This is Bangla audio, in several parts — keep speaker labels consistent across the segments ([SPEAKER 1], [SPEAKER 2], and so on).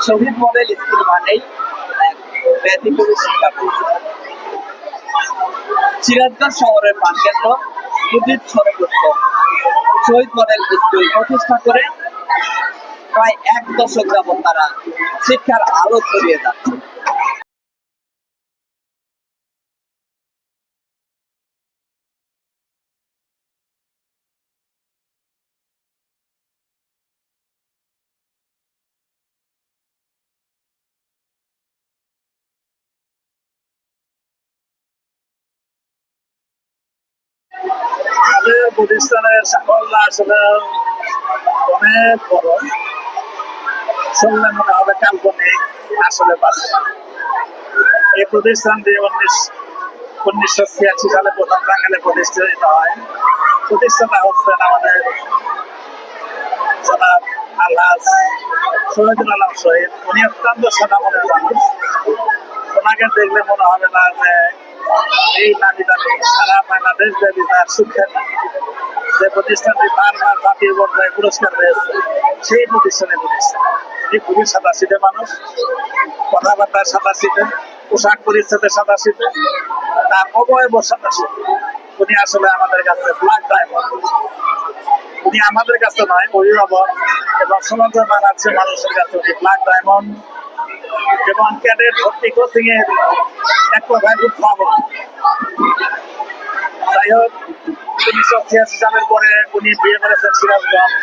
[SPEAKER 1] শহীদ মডেল স্কুল মানেই এক ব্যতিক্রমী শিক্ষা প্রতিষ্ঠান। সিরাজগঞ্জ শহরের প্রাণকেন্দ্র মুজিব সরবস্ত শহীদ মডেল স্কুল প্রতিষ্ঠা করে প্রায় 1 দশক যাবত তারা শিক্ষার আলো ছড়িয়ে যাচ্ছে।
[SPEAKER 2] আমাদের প্রতিষ্ঠানের সাফল্য আসলে অনেক বড়, শুনলে মনে হবে কাল্পনিক, আসলে বাস্তব। এই প্রতিষ্ঠানটি 1986 সালে প্রথম টাঙ্গাইলে প্রতিষ্ঠিত হয়। প্রতিষ্ঠানটা হচ্ছেন আমাদের জনাব আলহাজ শহীদুল আলম শহীদ। উনি অত্যন্ত সাদা মনের মানুষ। ওনাকে দেখলে মনে হবে না যে এই নামি দামি সারা বাংলাদেশ ব্যাপী তার শিক্ষা যে প্রতিষ্ঠানটি বারবার জাতীয় পর্যায়ে পুরস্কার পেয়েছে সেই প্রতিষ্ঠান। উনি খুবই সাদাসিধে মানুষ, কথাবার্তার সাদাসিধে, পোশাক পরিচ্ছদের সাদাসিধে, তার অবয়ব সাদাসিধে। উনি আসলে আমাদের কাছে ব্ল্যাক ডায়মন্ড। উনি আমাদের কাছে নয়, অভিভাবক এবং সমাজের বানাচ্ছে মানুষের কাছে উনি ব্ল্যাক ডায়মন্ড। এবং ক্যাডেট ভর্তি কোচিং এর এক কথায় উদ্ভাবক। যাই হোক, 1986 সালের পরে উনি বিয়ে করেছেন সিরাজগঞ্জ।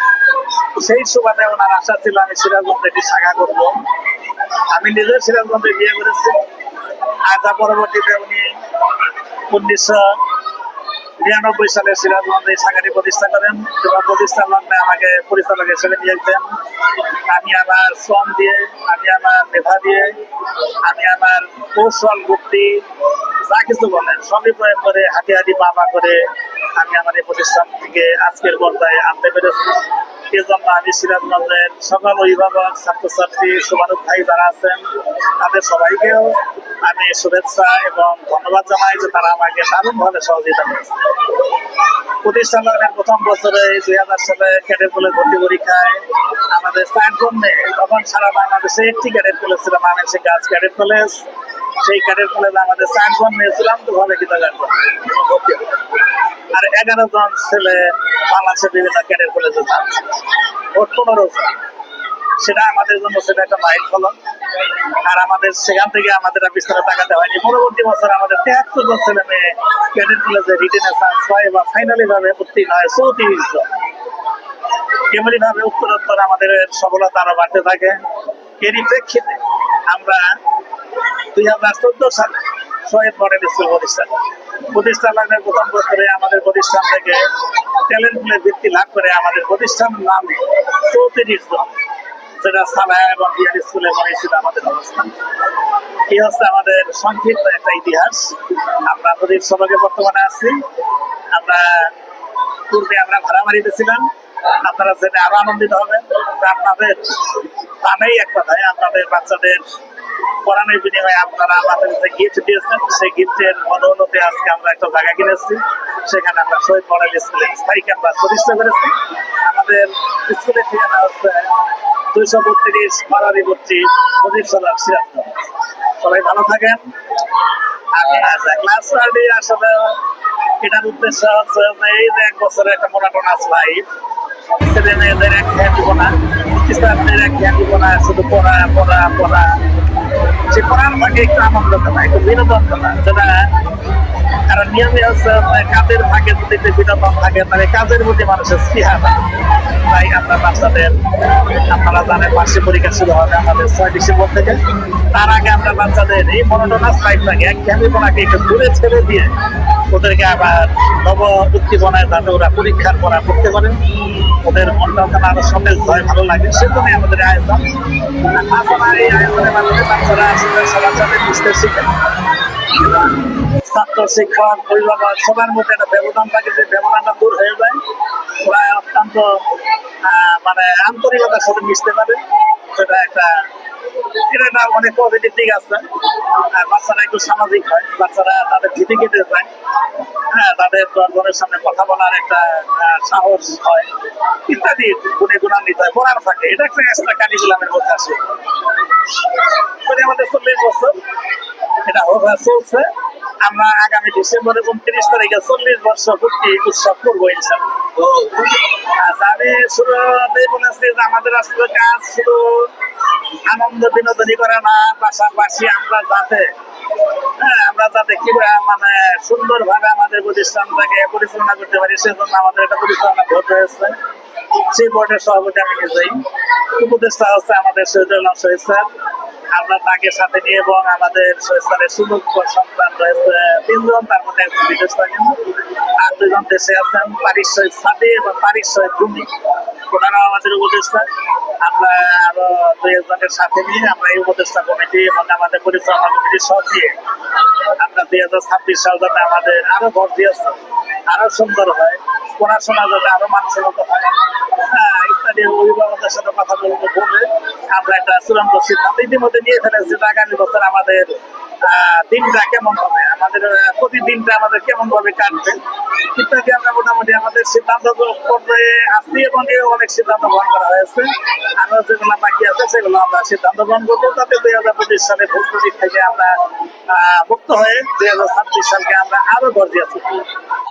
[SPEAKER 2] সেই সুবাদে ওনার আশা ছিল আমি সিরাজগঞ্জে একটি শাখা করবো। আমি নিজে সিরাজগঞ্জে বিয়ে করেছি। আর তার পরবর্তীতে উনি 1999 সালে সিরাজগঞ্জে শাখাটি প্রতিষ্ঠা করেন এবং প্রতিষ্ঠার লগ্নে আমাকে পরিচালক হিসেবে নিয়েছেন। আমি আমার শ্রম দিয়ে, আমি আমার মেধা দিয়ে, আমি আমার কৌশল বুদ্ধি যা কিছু বলেন সবই প্রয়োগ করে হাতে হাতে পা করে আমি আমার এই প্রতিষ্ঠান থেকে আজকের পর্যায়ে আনতে পেরেছি। এজন্য আমি সিরাজগঞ্জের সকল অভিভাবক, ছাত্রছাত্রী, শুভানুক ভাই যারা আছেন তাদের সবাইকেও আমি শুভেচ্ছা এবং ধন্যবাদ জানাই যে তারা আমাকে দারুণভাবে সহযোগিতা করেছে। প্রতিষ্ঠান লগ্নের প্রথম বছরে 2000 সালে ক্যাডেট কলেজ ভর্তি পরীক্ষায় আমাদের 4 জন মেয়ে, তখন সারা বাংলাদেশে একটি ক্যাডেট কলেজ ছিল, ময়মনসিংহ গার্লস ক্যাডেট কলেজ। সেই ক্যাডেট কলেজে আমাদের 4 জন মেয়ে ছিলাম তো ভাবে কৃতজ্ঞ ভর্তি, আর 11 জন ছেলে বাংলাদেশের বিভিন্ন ক্যাডেট কলেজে যাচ্ছে, মোট 15 জন। সেটা আমাদের জন্য সেটা একটা মাইল ফলন। আর আমাদের সেখান থেকে আমাদের বিস্তারে টাকাতে হয়নি। পরবর্তী বছর আমাদের 73 জন ছেলে মেয়ে ক্যাডেট কলেজে রিটেনে চান্স পায় বা ফাইনালি ভাবে উত্তীর্ণ হয় 34 জন। এমনি ভাবে উত্তরোত্তর আমাদের সফলতা আরো বাড়তে থাকে। এরই প্রেক্ষিতে আমরা 2014 সালে শহীদ মডেল স্কুল প্রতিষ্ঠান লগ্নের প্রথম বছরে আমাদের প্রতিষ্ঠান থেকে ট্যালেন্ট পুলে বৃত্তি লাভ করে আমাদের প্রতিষ্ঠান নামে 34 জন, যেটা সালায়া এবং বিআর স্কুলে ছিল আমাদের অবস্থান। এই হচ্ছে আমাদের সংক্ষিপ্ত একটা ইতিহাস। আমরা প্রদীপ সভাকে বর্তমানে আছি। আমরা পূর্বে আমরা ভাড়া বাড়িতে ছিলাম। আপনারা জেনে আরো আনন্দিত হবেন যে আপনাদের দামেই এক কথায় আপনাদের বাচ্চাদের পড়ানোর বিনিময়ে আপনারা আমাদের যে গিফট দিয়েছেন সেই গিফটের অনুমতি আজকে আমরা একটা জায়গা কিনেছি। সেখানে আমরা শহীদ মডেল স্কুলে স্থায়ী ক্যাম্পাস প্রতিষ্ঠা করেছি। আমাদের স্কুলের ঠিকানা হচ্ছে 232 মারারি বত্রি মুজিব সরকার সিরাজগঞ্জ। সবাই ভালো থাকেন। আমি ক্লাস স্টাডি আসলে এটার উদ্দেশ্য হচ্ছে যে এই যে 1 বছরের একটা মোনাটোনাস লাইফ, ছেলে মেয়েদের এক খেয়াল দিব না, টিচারদের এক খেয়াল দিব না, শুধু পড়া পড়া পড়া। সে পড়ার ফাঁকে একটু আনন্দ দেওয়া, একটু বিনোদন দেওয়া, যেটা কারণ নিয়মই হচ্ছে কাজের ফাঁকে যদি একটু বিনোদন থাকে তাহলে কাজের প্রতি মানুষের স্পৃহা থাকে। তাই আমরা বাচ্চাদের, আপনারা জানেন বার্ষিক পরীক্ষা শুরু হবে আমাদের 6 ডিসেম্বর থেকে। তার আগে আমরা বাচ্চাদের এই মনোটোনাস লাইফটাকে এক খেয়ালিপনাকে একটু দূরে ছেড়ে দিয়ে ওদেরকে আবার নব উদ্দীপনায় যাতে ওরা পরীক্ষার পড়া করতে পারে, ওদের মনটা যেন আরো সতেজ হয়, ভালো লাগে, সেজন্যই আমাদের আয়োজন। আর তাছাড়া এই আয়োজনের মাধ্যমে বাচ্চারা আসলে সবার সাথে মিশতে শিখে। ছাত্র, শিক্ষক, অভিভাবক সবার মধ্যে একটা ব্যবধান থাকে, যে ব্যবধানটা দূর হয়ে যায়। ওরা অত্যন্ত মানে আন্তরিকতার সাথে মিশতে পারে। সেটা একটা এটা একটা অনেক পজিটিভ দিক আছে। আর বাচ্চারা একটু সামাজিক হয়, বাচ্চারা তাদের ভীতি কেটে যায়, হ্যাঁ, তাদের দর্শনের সামনে কথা বলার একটা সাহস হয়, ইত্যাদি গুণে গুণান্বিত হয়, পড়ার থাকে। এটা একটা এক্সট্রা কারিকুলামের মধ্যে আসে। আমাদের 40 বছর এটা চলছে। আমরা আগামী ডিসেম্বরের 29 তারিখে 40 বছর পূর্তি উৎসব করবো ইনশাল্লাহ।
[SPEAKER 1] তো
[SPEAKER 2] আচ্ছা, আমি শুরুতেই বলেছি যে আমাদের আসলে কাজ শুধু আনন্দ বিনোদনই করে না, পাশাপাশি আমরা যাতে কি মানে সুন্দরভাবে আমাদের প্রতিষ্ঠানটাকে পরিচালনা করতে পারি, সেজন্য আমাদের একটা পরিচালনা বোর্ড রয়েছে। সেই বোর্ডের সভাপতি আমি নিজেই, উপদেষ্টা হচ্ছে আমাদের শহীদুল আলম শহীদ স্যার। আমরা তাকে সাথে নিয়ে এবং আমাদের শহীদ স্যারের সুযোগ্য সন্তান রয়েছে 3 জন, তার মধ্যে একজন বিদেশ থাকেন, আর 2 জন দেশে আছেন, পারিশ শহীদ সাদি এবং পারিশ শহীদ ভূমি। ওনারাও আমাদের উপদেষ্টা। আমরা আরো 2 জনের সাথে নিয়ে আমরা এই উপদেষ্টা কমিটি এবং আমাদের পরিচালনা কমিটি সব দিয়ে আমরা 2026 সাল যাতে আমাদের আরো ভর্তি আছে, আরো সুন্দর হয়, পড়াশোনা যাতে আরো মানসম্মত হয়, ইত্যাদি অভিভাবকদের সাথে কথা বলতে বলে আমরা একটা চূড়ান্ত সিদ্ধান্ত ইতিমধ্যে নিয়ে ফেলেছি। আগামী বছর আমাদের দিনটা কেমন হবে, আমাদের প্রতিদিনটা আমাদের কেমন ভাবে কাটবে, ইত্যাদি আমরা মোটামুটি আমাদের সিদ্ধান্ত পর্যায়ে আসছি এবং অনেক সিদ্ধান্ত গ্রহণ করা হয়েছে। আরো যেগুলো বাকি আছে সেগুলো আমরা সিদ্ধান্ত গ্রহণ করবো, তাতে 2025 সালে ভোট দিক থেকে আমরা মুক্ত হয়ে 2026 সালকে আমরা আরো গর্জে আছি।